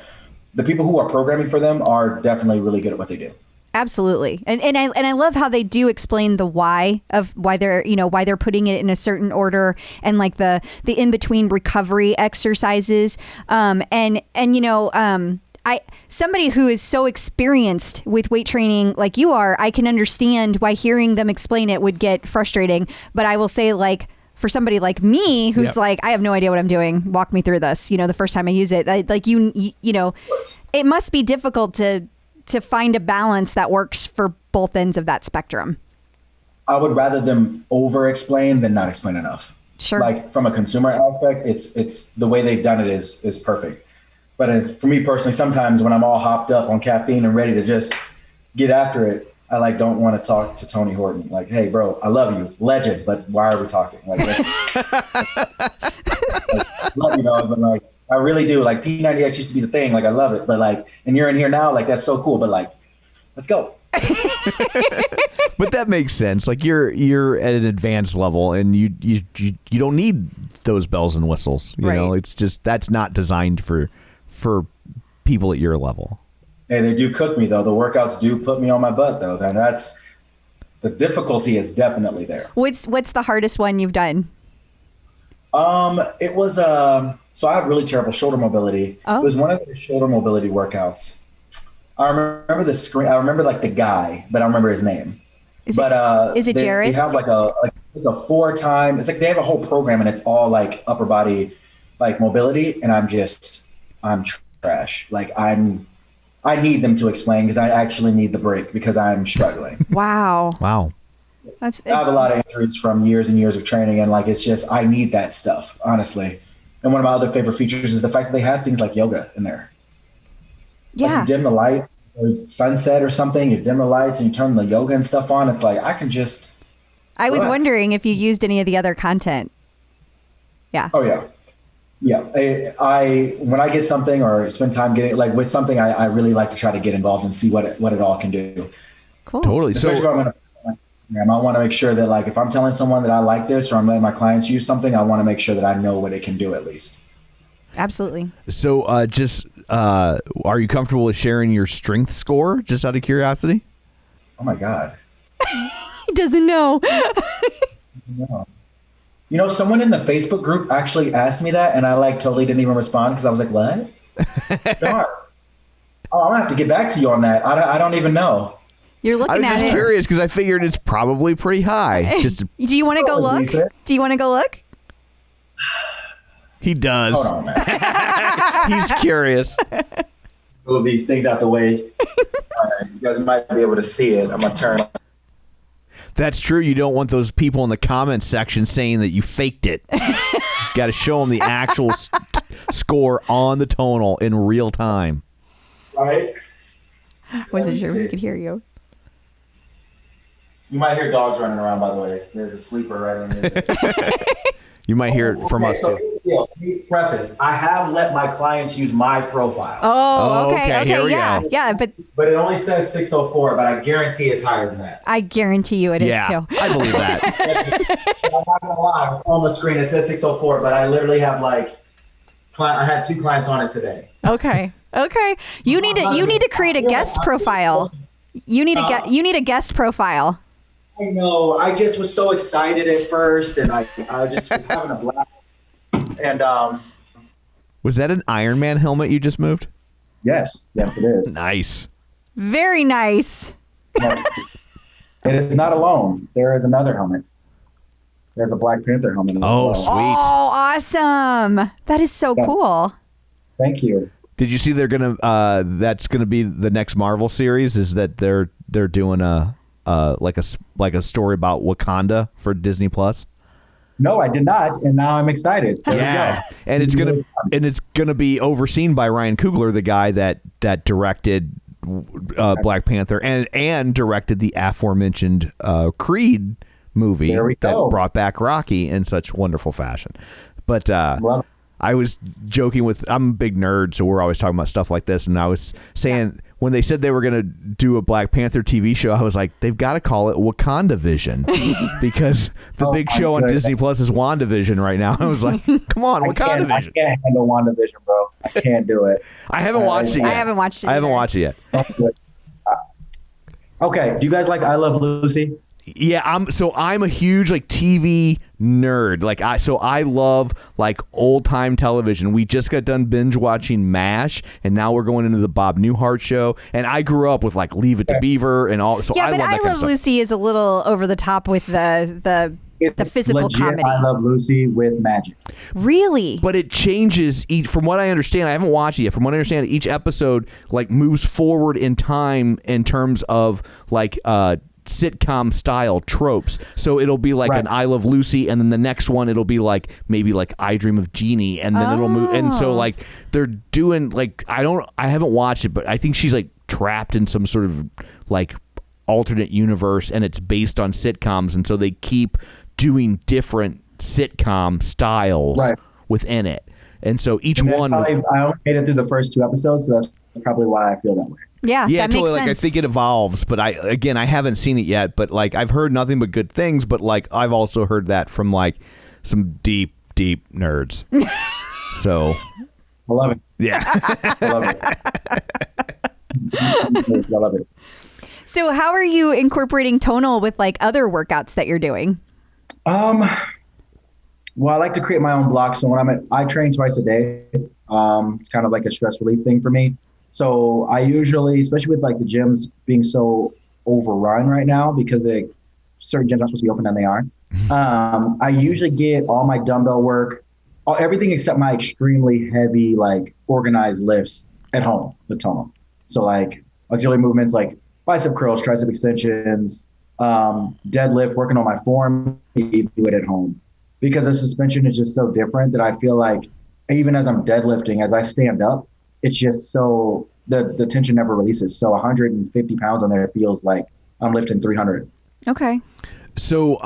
the people who are programming for them are definitely really good at what they do. Absolutely. And I love how they do explain the why of why they're putting it in a certain order and like the in-between recovery exercises. Somebody who is so experienced with weight training like you are, I can understand why hearing them explain it would get frustrating. But I will say, like, for somebody like me who's like, I have no idea what I'm doing, walk me through this, the first time I use it, it must be difficult to find a balance that works for both ends of that spectrum. I would rather them over explain than not explain enough. Sure. Like from a consumer aspect, it's the way they've done it is perfect. But for me personally, sometimes when I'm all hopped up on caffeine and ready to just get after it, I like don't want to talk to Tony Horton. Like, hey, bro, I love you, legend, but why are we talking? Like, love you, dog, but like, I really do. Like, P90X used to be the thing. Like, I love it, but like, and you're in here now. Like, that's so cool. But like, let's go. But that makes sense. Like you're at an advanced level, and you don't need those bells and whistles. You know, it's just that's not designed for people at your level. Hey, they do cook me though. The workouts do put me on my butt though. And that's the difficulty is definitely there. What's the hardest one you've done? It was so I have really terrible shoulder mobility. Oh. It was one of the shoulder mobility workouts. I remember the screen. I remember like the guy, but I don't remember his name. Is it Jared? They have like a 4-time. It's like they have a whole program, and it's all like upper body, like mobility. And I'm trash. Like I need them to explain because I actually need the break because I'm struggling. Wow. I have a lot of injuries from years and years of training, and like it's just I need that stuff honestly. And one of my other favorite features is the fact that they have things like yoga in there. Yeah. Like you dim the lights, or sunset or something, you dim the lights and you turn the yoga and stuff on. It's like, I can just I was relax. wondering if you used any of the other content. Yeah. Oh, yeah. Yeah. I when I get something or spend time getting like with something, I really like to try to get involved and see what it all can do. Cool. Totally. Especially if I'm going to, I want to make sure that like if I'm telling someone that I like this or I'm letting my clients use something, I want to make sure that I know what it can do at least. Absolutely. So are you comfortable with sharing your strength score just out of curiosity? Oh my God. He doesn't know. No. You know, someone in the Facebook group actually asked me that and I like totally didn't even respond because I was like, what? Darn. Oh, I'm gonna have to get back to you on that. I don't even know. You're looking I was at just it. curious because I figured it's probably pretty high. Do you want to go look? Lisa. Do you want to go look? He does. Hold on, man. He's curious. Move these things out the way. All right, you guys might be able to see it. I'm gonna turn. That's true. You don't want those people in the comments section saying that you faked it. Got to show them the actual score on the tonal in real time. Right. Wasn't sure if we could hear you. You might hear dogs running around. By the way, there's a sleeper right under this. You might hear it from us So, too. preface: I have let my clients use my profile. Oh, okay, here we yeah, go. yeah, but But it only says 604, but I guarantee it's higher than that. I guarantee you it is Yeah, too. I believe that. I'm not gonna lie, it's on the screen. It says 604, but I literally have I had 2 clients on it today. Okay. You need to create a guest profile. You need a guest profile. I know. I just was so excited at first, and I just was having a blast. And Was that an Iron Man helmet you just moved? yes, it is. Nice. Very nice. Yes. It is not alone. There is another helmet. There's a Black Panther helmet as well. Sweet. Oh, awesome. That is so Yes. cool. Thank you. Did you see they're gonna? That's gonna be the next Marvel series. Is that they're doing a story about Wakanda for Disney Plus? No, I did not, and now I'm excited. There we go. And it's gonna be overseen by Ryan Coogler, the guy that directed Black Panther and directed the aforementioned Creed movie that brought back Rocky in such wonderful fashion. But Well, I was joking I'm a big nerd, so we're always talking about stuff like this. And I was saying when they said they were going to do a Black Panther TV show, I was like, they've got to call it Wakanda Vision because the big show on Disney Plus is WandaVision right now. I was like, come on, Wakanda Vision. I can't handle WandaVision, bro. I can't do it. I haven't watched it yet. I haven't watched it. I haven't watched it yet. Okay. Do you guys like I Love Lucy? Yeah, I'm a huge TV nerd. I love old time television. We just got done binge watching MASH, and now we're going into the Bob Newhart show. And I grew up with Leave It to Beaver and all. So Yeah, I but love that I kind of Love stuff. Lucy is a little over the top with the physical legit comedy. I Love Lucy with magic. Really? But it changes from what I understand. I haven't watched it yet. From what I understand, each episode moves forward in time in terms of sitcom style tropes. So it'll be an I Love Lucy, and then the next one it'll be maybe I Dream of Jeannie, and then it'll move. And so they're doing I haven't watched it, but I think she's trapped in some sort of alternate universe and it's based on sitcoms, and so they keep doing different sitcom styles within it. And so each one... I only made it through the first 2 episodes, so that's probably why I feel that way. Yeah, that totally. makes Like, sense. I think it evolves, but I haven't seen it yet, but like I've heard nothing but good things, but like I've also heard that from like some deep nerds. So I love it. Yeah. I love it. I love it. So how are you incorporating Tonal with like other workouts that you're doing? Well, I like to create my own blocks. So when I train twice a day. It's kind of like a stress relief thing for me. So I usually, especially with like the gyms being so overrun right now because certain gyms aren't supposed to be open and they are. I usually get all my dumbbell work, everything except my extremely heavy, like organized lifts at home with Tonal. So like auxiliary movements like bicep curls, tricep extensions, deadlift, working on my form, do it at home. Because the suspension is just so different that I feel like even as I'm deadlifting, as I stand up, it's just so the tension never releases. So 150 pounds on there feels like I'm lifting 300. Okay. So,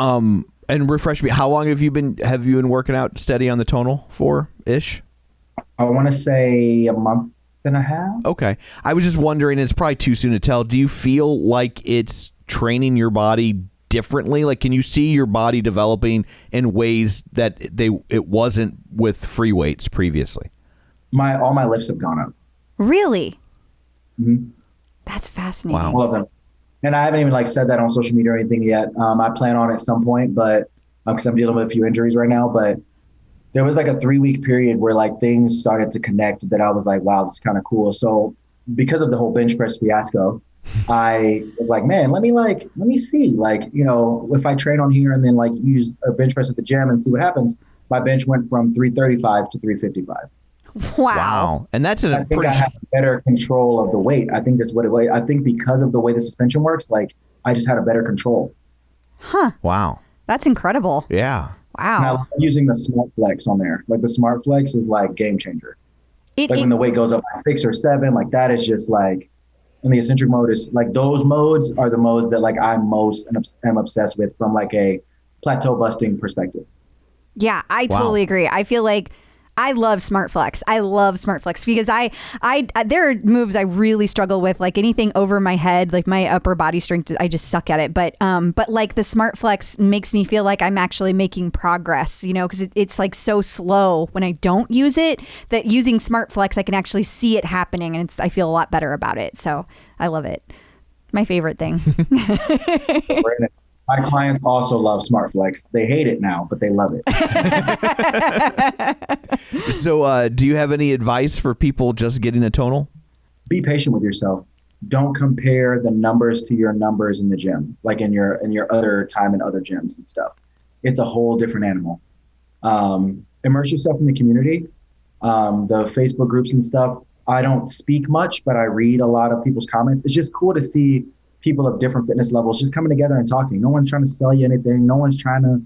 and refresh me, how long have you been working out steady on the Tonal for ish? I want to say a month and a half. Okay. I was just wondering, it's probably too soon to tell. Do you feel like it's training your body differently? Like, can you see your body developing in ways that it wasn't with free weights previously? All my lifts have gone up. Really? Mm-hmm. That's fascinating. Wow. All of them. And I haven't even like said that on social media or anything yet. I plan on at some point, but because I'm dealing with a few injuries right now, but there was like a 3-week period where like things started to connect that I was like, wow, this is kind of cool. So because of the whole bench press fiasco, I was like, man, let me see, like, you know, if I train on here and then like use a bench press at the gym and see what happens. My bench went from 335 to 355. Wow. And that's I think I have better control of the weight. I think that's what it was. I think because of the way the suspension works, like I just had a better control. Huh. Wow. That's incredible. Yeah. Wow. And I love using the Smart Flex on there. Like the Smart Flex is like game changer. When the weight goes up by 6 or 7, like that is just like, and the eccentric mode is like, those modes are the modes that like I'm most am obsessed with from like a plateau busting perspective. Yeah, I totally agree. I feel like I love Smart Flex. I love Smart Flex because I there are moves I really struggle with, like anything over my head, like my upper body strength, I just suck at it. But like the Smart Flex makes me feel like I'm actually making progress, you know, because it's like so slow when I don't use it, that using Smart Flex, I can actually see it happening and I feel a lot better about it. So I love it. My favorite thing. My clients also love Smart Flex. They hate it now, but they love it. So do you have any advice for people just getting a Tonal? Be patient with yourself. Don't compare the numbers to your numbers in the gym, like in your other time in other gyms and stuff. It's a whole different animal. Immerse yourself in the community, the Facebook groups and stuff. I don't speak much, but I read a lot of people's comments. It's just cool to see people of different fitness levels just coming together and talking. No one's trying to sell you anything. No one's trying to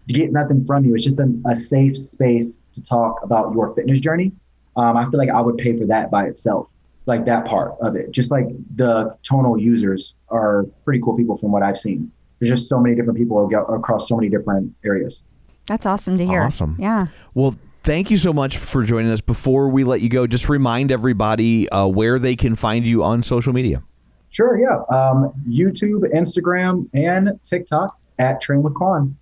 get nothing from you. It's just a safe space to talk about your fitness journey. I feel like I would pay for that by itself, like that part of it. Just like the Tonal users are pretty cool people from what I've seen. There's just so many different people across so many different areas. That's awesome to hear. Awesome. Yeah. Well, thank you so much for joining us. Before we let you go, just remind everybody where they can find you on social media. Sure, yeah. YouTube, Instagram, and TikTok at Train with Quan.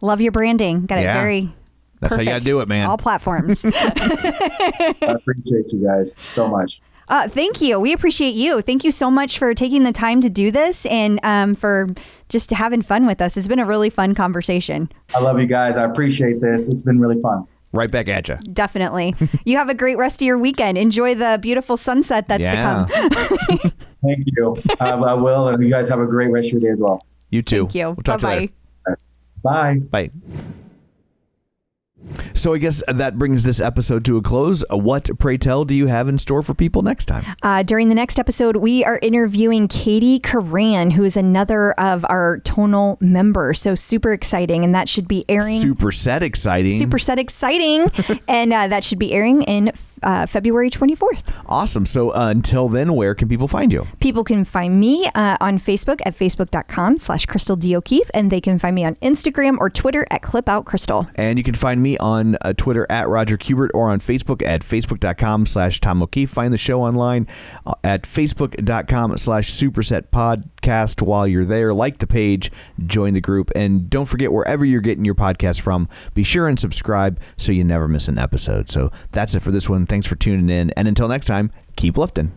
Love your branding. Got it very That's perfect. how you got to do it, man. All platforms. I appreciate you guys so much. Thank you. We appreciate you. Thank you so much for taking the time to do this and for just having fun with us. It's been a really fun conversation. I love you guys. I appreciate this. It's been really fun. Right back at you. Definitely. You have a great rest of your weekend. Enjoy the beautiful sunset that's to come. Thank you. I will. And you guys have a great rest of your day as well. You too. Thank you. We'll talk to you later. Bye. Bye. So So I guess that brings this episode to a close. What, pray tell, do you have in store for people next time? During the next episode, we are interviewing Katie Karan, who is another of our Tonal members. So super exciting. And that should be airing. Superset exciting. And that should be airing in February 24th. Awesome. So until then, where can people find you? People can find me on Facebook at facebook.com/Crystal D. O'Keefe. And they can find me on Instagram or Twitter at ClipOutCrystal. And you can find me on Twitter at Roger Kubert or on Facebook at facebook.com/Tom O'Keefe. Find the show online at facebook.com/Superset Podcast. While you're there, like the page, join the group, and don't forget, wherever you're getting your podcast from, be sure and subscribe so you never miss an episode. So that's it for this one. Thanks for tuning in. And until next time, keep lifting.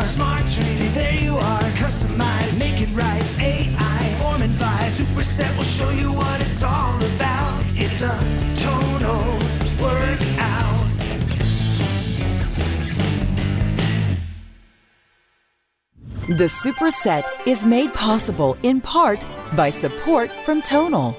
Smart training, there you are. Customize, make it right. AI, form and vibe. Superset will show you what it's all about. It's a tonal workout. The Superset is made possible in part by support from Tonal.